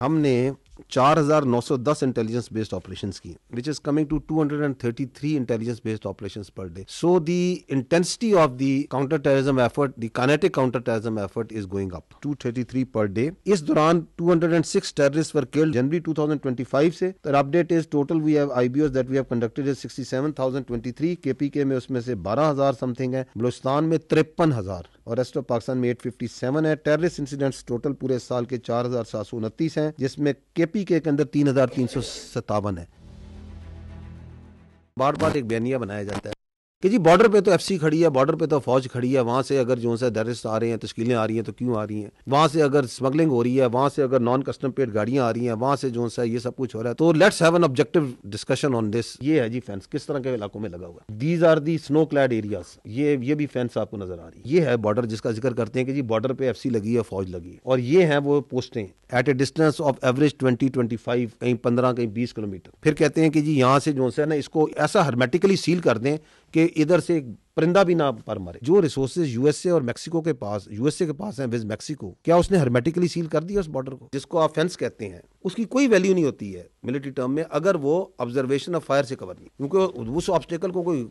हमने 4,910 intelligence based operations की, which is coming to 233 intelligence based operations per day. So the intensity of the counter terrorism effort, the kinetic counter terrorism effort is going up. 233 per day. इस दौरान 206 terrorist were killed जनवरी 2025 से. The update is total we have IBOs that we have conducted is 67,023. KPK में उसमें से 12,000 something है, बलूचिस्तान में 53,000 और रेस्ट ऑफ पाकिस्तान में 857 है. टेररिस्ट इंसिडेंट्स टोटल पूरे साल के 4,729 हैं, जिसमें केपीके के अंदर 3,357 है. बार बार एक बयानिया बनाया जाता है कि जी बॉर्डर पे तो एफसी खड़ी है, बॉर्डर पे तो फौज खड़ी है, वहां से अगर जो है टेररिस्ट आ रहे हैं, तश्कीलें आ रही हैं तो क्यों आ रही हैं, वहां से अगर स्मगलिंग हो रही है, वहां से अगर नॉन कस्टम पेड गाड़ियां आ रही हैं, वहां से जो है ये सब कुछ हो रहा है. तो let's have an objective discussion on this. ये है जी फेंस किस तरह के इलाकों में लगा हुआ है. These are the snow clad areas. ये भी फेंस आपको नजर आ रही है. ये है बॉर्डर जिसका जिक्र करते हैं कि जी बॉर्डर पे एफसी लगी है, फौज लगी है, और ये है वो पोस्टें at a distance of average 20-25, कहीं 15, कहीं 20 किलोमीटर. फिर कहते हैं कि जी यहाँ से जो है ना इसको ऐसा हर्मेटिकली सील कर दें कि इधर से परिंदा भी ना पर मारे. जो रिसोर्सेज यूएसए और मैक्सिको के पास, यूएसए के पास हैं विद मैक्सिको, क्या उसने हर्मेटिकली सील कर दिया उस बॉर्डर को, जिसको आप फेंस कहते हैं? उसकी कोई वैल्यू नहीं होती है मिलिट्री टर्म में अगर वो ऑब्जर्वेशन ऑफ फायर से कवर नहीं, क्योंकि उस ऑब्स्टेकल को कोई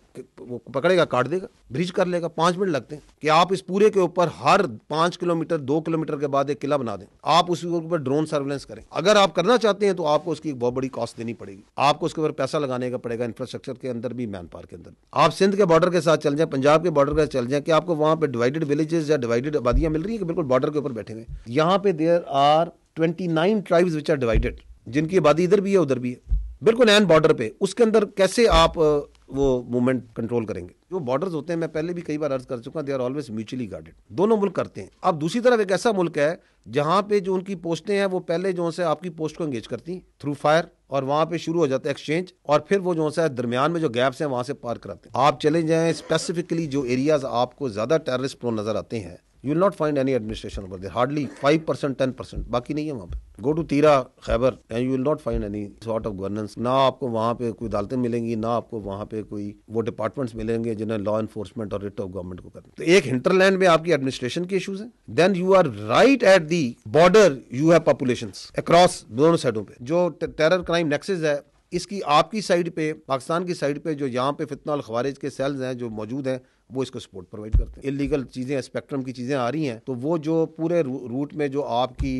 वो पकड़ेगा, काट देगा, ब्रीच कर लेगा. 5 मिनट लगते हैं कि आप इस पूरे के ऊपर हर 5 किलोमीटर 2 किलोमीटर के बाद एक किला बना दें. आप उसके ऊपर ड्रोन सर्वेलेंस करें. अगर आप करना चाहते हैं तो आपको उसकी एक बहुत बड़ी कॉस्ट देनी पड़ेगी, आपको उसके ऊपर पैसा लगाने का पड़ेगा, इंफ्रास्ट्रक्चर के अंदर भी, मैन पावर के अंदर. आप सिंध के बॉर्डर के साथ चल जाए, पंजाब के बॉर्डर के चल जाए, कि आपको वहां पे डिवाइडेड विलेजेस या डिवाइडेड आबादियां मिल रही है कि बिल्कुल बॉर्डर के ऊपर बैठे हुए. यहाँ पे there are 29 tribes which are divided, जिनकी आबादी इधर भी है उधर भी है, बिल्कुल एन बॉर्डर पे. उसके अंदर कैसे आप वो मूवमेंट कंट्रोल करेंगे? जो बॉर्डर्स होते हैं, मैं पहले भी कई बार अर्ज कर चुका, they are always mutually guarded. दोनों मुल्क करते हैं. अब दूसरी तरफ एक ऐसा मुल्क है जहां पे जो उनकी पोस्टें हैं वो पहले जो है आपकी पोस्ट को एंगेज करती हैं थ्रू फायर, और वहां पे शुरू हो जाता है एक्सचेंज, और फिर वो जो है दरमियान में जो गैप्स हैं वहां से पार कराते हैं. आप चले जाएं स्पेसिफिकली जो एरियाज आपको ज्यादा टेररिस्ट प्रोन नजर आते हैं, you will not find any administration over there, hardly 5%, 10%, बाकी नहीं है वहाँ पे. Go to तीरा, Khyber, and you will not find any sort of governance. ना आपको वहाँ पे कोई अदालतें मिलेंगी, ना आपको वहाँ पे कोई वो डिपार्टमेंट्स मिलेंगे जिन्हें लॉ एनफोर्समेंट और रिट ऑफ गवर्नमेंट को करना. तो एक हिंटरलैंड में आपकी एडमिनिस्ट्रेशन के इशूज हैं. Then you are right at the border, you have populations across दोनों साइडों पे. जो टेरर क्राइम नेक्सस है, इसकी आपकी साइड पे, पाकिस्तान की साइड पे जो यहाँ पे फितना अल खवारिज के सेल्स हैं जो मौजूद हैं, वो इसको सपोर्ट प्रोवाइड करते हैं. इलीगल चीजें, स्पेक्ट्रम की चीजें आ रही हैं, तो वो जो पूरे रूट में जो आपकी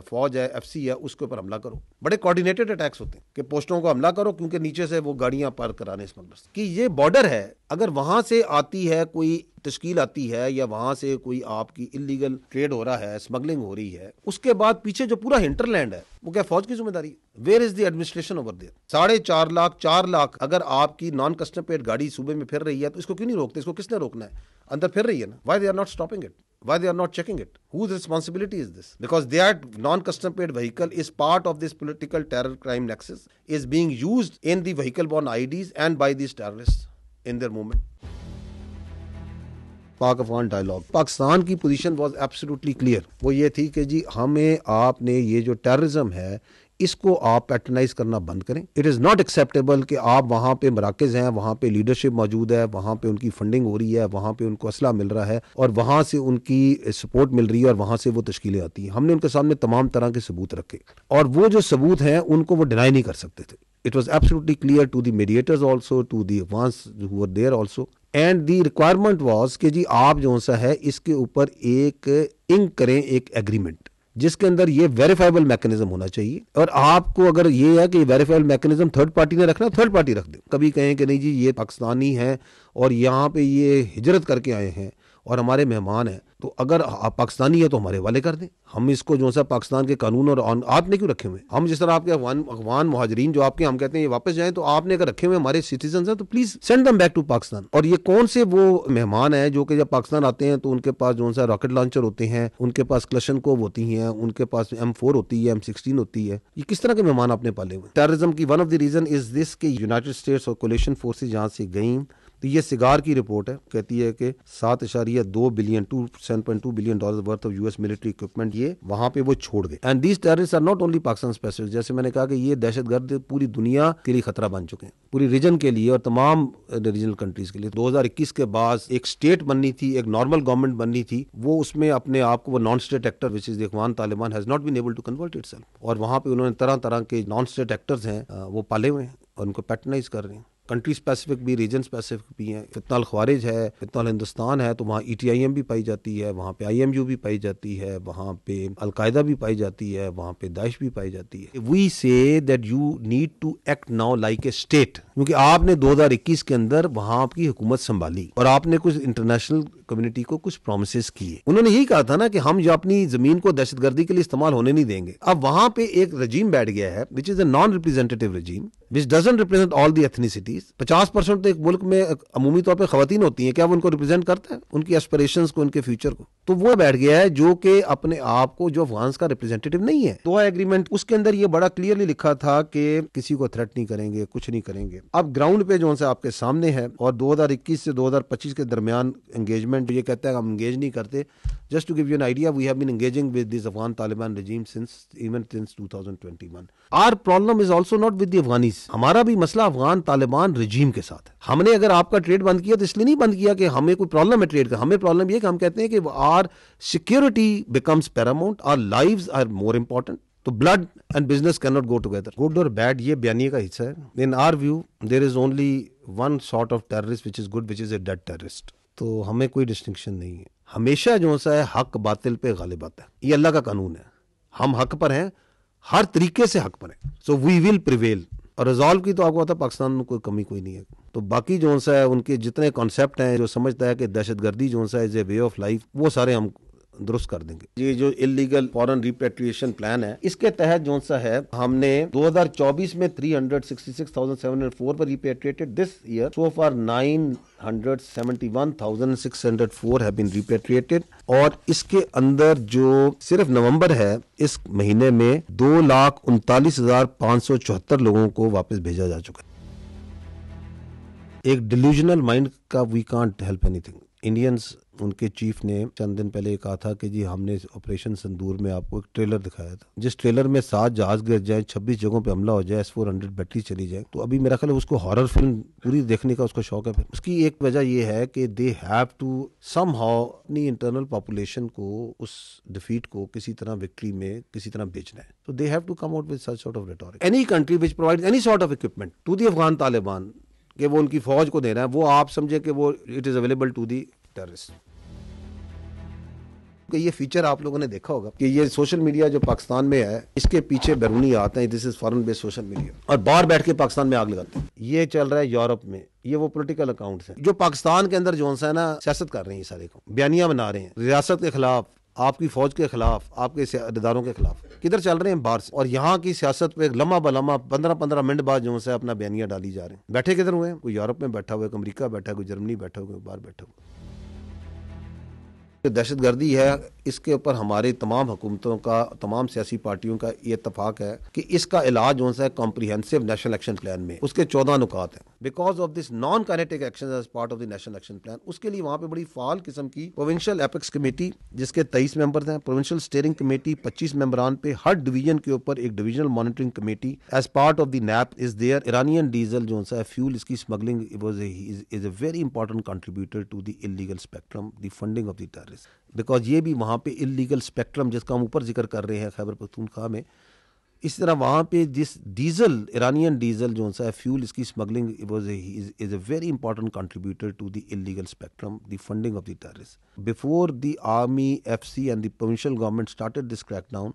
फौज है, एफसी है, उसके ऊपर हमला करो. बड़े कोऑर्डिनेटेड अटैक्स होते हैं कि पोस्टों को हमला करो, क्योंकि नीचे से वो गाड़ियां पार कराने स्मगलर्स की. ये बॉर्डर है, अगर वहां से आती है कोई तश्कील आती है, या वहां से कोई आपकी इलीगल ट्रेड हो रहा है, स्मगलिंग हो रही है, उसके बाद पीछे जो पूरा हिंटरलैंड है वो क्या फौज की जिम्मेदारी है? Where is the administration over there? 4.5 lakh 4 lakh अगर आपकी नॉन कस्टम पेड गाड़ी सूबे में फिर रही है, तो इसको क्यों नहीं रोकते? इसको किसने रोकना है? अंदर फिर रही है ना. Why they are not stopping it? Why they are not checking it? Whose responsibility is this? Because that non-custom paid vehicle is part of this political terror crime nexus, is being used in the vehicle-borne IDs and by these terrorists in their movement. पाक Afghan dialogue, Pakistan की position was absolutely clear. वो ये थी कि जी हमें, आपने ये जो टेररिज्म है इसको आप पैटर्नाइज करना बंद करें. इट इज़ नॉट एक्सेप्टेबल कि आप वहाँ पे मराकज़ हैं, वहाँ पे लीडरशिप मौजूद है, वहाँ पे उनकी फंडिंग हो रही है, वहाँ पे उनको असला मिल रहा है, और वहाँ से उनकी सपोर्ट मिल रही है, और वहाँ से वो तश्कीलें आती हैं. हमने उनके सामने तमाम तरह के सबूत रखे, और वो जो सबूत हैं उनको वो डिनाई नहीं कर सकते थे. It was absolutely clear to the mediators also, to the ones who were there also. And the requirement was कि जी आप जो सा है इसके ऊपर एक इंक करें, एक एग्रीमेंट, जिसके अंदर ये वेरीफाइबल मैकेनिज्म होना चाहिए. और आपको अगर ये है कि वेरीफाइबल मैकेनिज्म थर्ड पार्टी ने रखना, थर्ड पार्टी रख दे. कभी कहें कि नहीं जी ये पाकिस्तानी है और यहाँ पे ये हिजरत करके आए हैं और हमारे मेहमान हैं, तो अगर आप पाकिस्तानी है तो हमारे वाले कर दें. हम इसको जो सा पाकिस्तान के कानून और आपने क्यों रखे हुए? हम जिस तरह आपके अफगान मुहाजिरीन जो आपके, हम कहते हैं ये वापस जाएं, तो आपने अगर रखे हुए हमारे सिटीजन हैं तो please send them back to Pakistan. और ये कौन से वो मेहमान हैं जो कि जब पाकिस्तान आते हैं तो उनके पास जो सा रॉकेट लॉन्चर होते हैं, उनके पास क्लशनकोव होती हैं, उनके पास M4 होती है, M16 होती है. ये किस तरह के मेहमान आपने पाले हुए? टेररिज्म की one of the reason is this कि यूनाइटेड स्टेट्स और कोलिशन फोर्सेज यहाँ से गई, तो ये सिगार की रिपोर्ट है, कहती है कि 7.2 billion $7.2 billion worth of US military equipment ये वहां पे वो छोड़ गए। And these terrorist are not only Pakistan specific, जैसे मैंने कहा कि ये दहशतगर्द पूरी दुनिया के लिए खतरा बन चुके हैं, पूरी रीजन के लिए और तमाम रीजनल कंट्रीज के लिए। 2021 के बाद एक स्टेट बननी थी, एक नॉर्मल गवर्नमेंट बननी थी, वो उसमें अपने आप को वो non state actor which is Afghan Taliban has not been able to convert itself, और वहां पे उन्होंने तरह तरह के नॉन स्टेट एक्टर्स हैं वो पाले हुए हैं और उनको पैटर्नाइज कर रहे हैं। कंट्री स्पेसिफिक भी, रीजन स्पेसिफिक भी हैं। फितनाल ख्वारिज है, फितनाल हिंदुस्तान है, तो वहाँ ETIM भी पाई जाती है, वहाँ पे IMU भी पाई जाती है, वहाँ पे अलकायदा भी पाई जाती है, वहाँ पे दाइश भी पाई जाती है। We say that you need to act now like a state, क्योंकि आपने 2021 के अंदर वहाँ की हुकूमत संभाली और आपने कुछ इंटरनेशनल कम्युनिटी को कुछ प्रोमिसेस किए। उन्होंने यही कहा था ना कि हम जो अपनी जमीन को दहशतगर्दी के लिए इस्तेमाल होने नहीं देंगे। अब वहां पे एक रजीम बैठ गया है which is a non representative regime which doesn't represent all the ethnicities. 50% तो एक मुल्क में अमूमी तौर पर खवातीन होती हैं, क्या वो उनको रिप्रेजेंट करता है, उनकी एस्पिरेशंस को, उनके फ्यूचर को? तो वो बैठ गया है जो कि अपने आप को जो अफगान का रिप्रेजेंटेटिव नहीं है। दोहा एग्रीमेंट, उसके अंदर ये बड़ा क्लियरली लिखा था कि किसी को थ्रेट नहीं करेंगे, कुछ नहीं करेंगे। अब ग्राउंड पे जो से आपके सामने है, और 2021 से 2025 के दरमियान एंगेजमेंट, ये कहता है हम एंगेज नहीं करते। Just to give you an idea, we have been engaging with this Afghan Taliban regime since 2021. Our problem is also not with the Afghanis. हमारा भी मसला अफगान तालिबान regime के साथ है। हमने अगर आपका ट्रेड बंद किया तो इसलिए नहीं बंद किया कि हमें कोई प्रॉब्लम है ट्रेड का। हमें प्रॉब्लम ये कि हम कहते हैं कि our security becomes paramount, our lives are more important. तो blood and business can not go together. Good और बैड ये बयानिए का हिस्सा है। In our view there is only one sort of terrorist which is good, which is a dead terrorist. तो हमें कोई डिस्टिंक्शन नहीं है। हमेशा जो सा है हक बातिल पे गालिब आता है, ये अल्लाह का कानून है। हम हक पर हैं, हर तरीके से हक पर हैं। So we will prevail. और रिजॉल्व की तो आपको पता है पाकिस्तान में कोई कमी कोई नहीं है। तो बाकी जो सा है उनके जितने कॉन्सेप्ट हैं, जो समझता है कि दहशतगर्दी जो सा है is a way of life, वो सारे हम दुरुस्त कर देंगे। ये जो इलीगल फॉरेन रिपेट्रिएशन प्लान है, इसके तहत जो सा है हमने 2024 में 366,704 पर repatriated. This year so far 971,604 have been repatriated. और इसके अंदर जो सिर्फ नवंबर है, इस महीने में 2,39,574 लोगों को वापस भेजा जा चुका है। एक डिल्यूजनल माइंड का we can't help anything. Indians, उनके चीफ ने चंद दिन पहले कहा था कि जी हमने ऑपरेशन संदूर में आपको एक ट्रेलर दिखाया था, जिस ट्रेलर में 7 जहाज गिर जाए, 26 जगहों पे हमला हो जाए, S-400 बैटरी चली जाए। तो अभी मेरा ख्याल है उसको हॉरर फिल्म पूरी देखने का उसको शौक है। फिर उसकी एक वजह ये है कि दे हैव टू समहाउ अपनी इंटरनल पॉपुलेशन को, उस डिफीट को किसी तरह विक्ट्री में किसी तरह बेचना है। तो they have to come out with such sort of rhetoric. Any country which provides any sort of equipment to the Afghan Taliban, कि वो उनकी फौज को दे रहा है, वो आप समझे कि वो it is available to the terrorist. ये फीचर आप लोगों ने देखा होगा कि ये सोशल मीडिया जो पाकिस्तान में है, इसके पीछे बैरूनी आते हैं, this is foreign based social media, और बाहर बैठ के पाकिस्तान में आग लगाते हैं। ये चल रहा है यूरोप में, ये वो पॉलिटिकल अकाउंट्स हैं जो पाकिस्तान के अंदर जो है ना सियासत कर रहे हैं, सारे को बयानियां बना रहे हैं रियासत के खिलाफ, आपकी फौज के खिलाफ, आपके इदारों के खिलाफ। किधर चल रहे हैं? बाहर से। और यहाँ की सियासत पे लम्हा बलम्हा 15-15 मिनट बाद जो है अपना बयानियां डाली जा रहे हैं। बैठे किधर हुए हैं? कोई यूरोप में बैठा हुआ है, कोई अमेरिका बैठा है, कोई जर्मनी बैठा हुआ है, कोई बाहर बैठा हुआ है। दहशतगर्दी है, इसके ऊपर हमारे तमाम हुकूमतों का, तमाम सियासी पार्टियों का ये इत्तफाक है कि इसका इलाज जो है कॉम्प्रिहेंसिव नेशनल एक्शन प्लान में, उसके 14 नुकात हैं। Because of this non kinetic action as part of the national action plan, उसके लिए वहां पे बड़ी फाल किस्म की प्रोविंशियल एपेक्स कमेटी, जिसके 23 मेंबर हैं, प्रोविंशियल स्टीयरिंग कमेटी 25 मेंबरान पे, हर डिवीजन के ऊपर एक divisional monitoring committee as part of the NAP is there. Iranian diesel जो है फ्यूल, इसकी smuggling is a very important contributor to the illegal spectrum, the funding of the terrorist. Because ये भी वहाँ पे इलीगल स्पेक्ट्रम जिसका हम ऊपर जिक्र कर रहे हैं खैबर पख्तूनख्वा में, इस तरह वहाँ पे जिस डीजल, ईरानियन डीजल जो है फ्यूल, इसकी smuggling is a very important contributor to the illegal spectrum, the funding of the terrorist. Before the army, FC and the provincial government started this crackdown,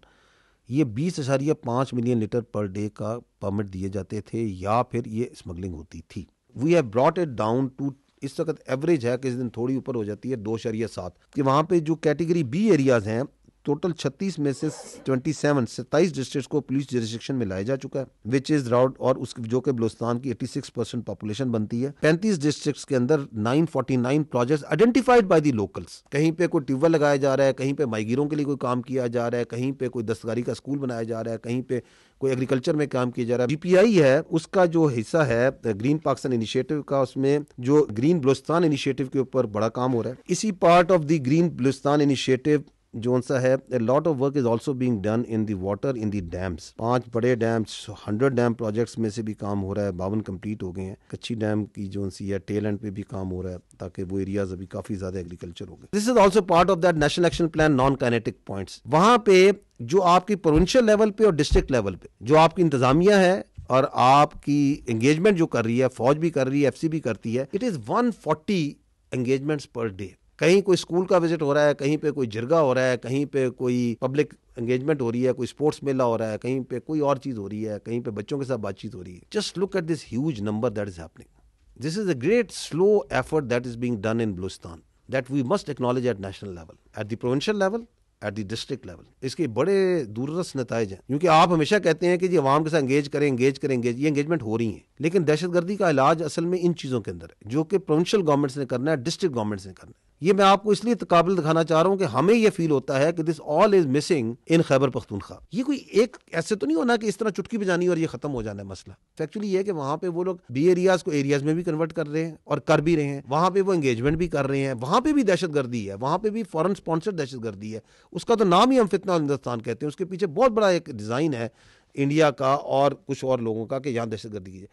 ये 20.5 मिलियन लीटर पर डे का permit दिए जाते थे, या फिर ये smuggling होती थी। We have brought it down to, इस वक्त एवरेज है कि इस दिन थोड़ी ऊपर हो जाती है 2.7, कि वहाँ पे जो कैटेगरी B एरियाज हैं टोटल 36 में से 27 डिस्ट्रिक्ट्स को पुलिस जुरिसडिक्शन में लाया जा चुका है, विच इज राउंड, और उस जो कि बलूचिस्तान की 86% पॉपुलेशन बनती है। 35 डिस्ट्रिक्ट्स के अंदर 949 projects identified by the locals. कहीं पे कोई ट्यूबवेल लगाया जा रहा है, कहीं पे माहीगीरों के लिए कोई काम किया जा रहा है, कहीं पे कोई दस्तकारी का स्कूल बनाया जा रहा है, कहीं पे कोई एग्रीकल्चर में काम किया जा रहा है। जीपीआई है, उसका जो हिस्सा है ग्रीन पाकिस्तान इनिशिएटिव का, उसमें जो ग्रीन बलूचिस्तान इनिशिएटिव के ऊपर बड़ा काम हो रहा है। इसी part of the green Balochistan initiative जो सा है, a lot of work is also being done in the water in the dams। 5 बड़े डैम्स, 100 डैम प्रोजेक्ट्स में से भी काम हो रहा है, 52 कंप्लीट हो गए हैं। कच्ची डैम की जो सी है टेल एंड पे भी काम हो रहा है, ताकि वो एरियाज अभी काफी ज्यादा एग्रीकल्चर हो गए। This is also part of that national action plan non kinetic points. वहां पे जो आपकी प्रोविंशियल लेवल पे और डिस्ट्रिक्ट लेवल पे जो आपकी इंतजामिया है और आपकी एंगेजमेंट जो कर रही है, फौज भी कर रही है, एफसी भी करती है, it is 140 engagements per day. कहीं कोई स्कूल का विजिट हो रहा है, कहीं पे कोई जिरगा हो रहा है, कहीं पे कोई पब्लिक एंगेजमेंट हो रही है, कोई स्पोर्ट्स मेला हो रहा है, कहीं पे कोई और चीज हो रही है, कहीं पे बच्चों के साथ बातचीत हो रही है। Just look at this huge number that is happening. This is a great slow effort that is being done in Balochistan that we must acknowledge at national level, at the provincial level, at the district level. इसके बड़े दूरदर्श नताइज हैं, क्योंकि आप हमेशा कहते हैं कि जी अवाम के साथ एंगेज करें, ये एंगेजमेंट हो रही है, लेकिन दहशतगर्दी का इलाज असल में इन चीज़ों के अंदर है, जो कि प्रोविंशियल गवर्नमेंट्स ने करना है, डिस्ट्रिक्ट गवर्नमेंट्स ने करना है। ये मैं आपको इसलिए काबिल दिखाना चाह रहा हूं कि हमें यह फील होता है कि this all is missing in Khyber Pakhtunkhwa. ये कोई एक ऐसे तो नहीं होना कि इस तरह चुटकी बजानी और ये खत्म हो जाना है मसला। एक्चुअली ये है कि वहां पे वो लोग बी एरियाज को एरियाज में भी कन्वर्ट कर रहे हैं और कर भी रहे हैं, वहां पे वो एंगेजमेंट भी कर रहे हैं, वहां पे भी दहशतगर्दी है, वहां पे भी फॉरेन स्पॉन्सर्ड दहशतगर्दी है। उसका तो नाम ही हम फितना हिंदुस्तान कहते हैं, उसके पीछे बहुत बड़ा एक डिजाइन है इंडिया का और कुछ और लोगों का कि यहाँ दहशतगर्दी की जाए।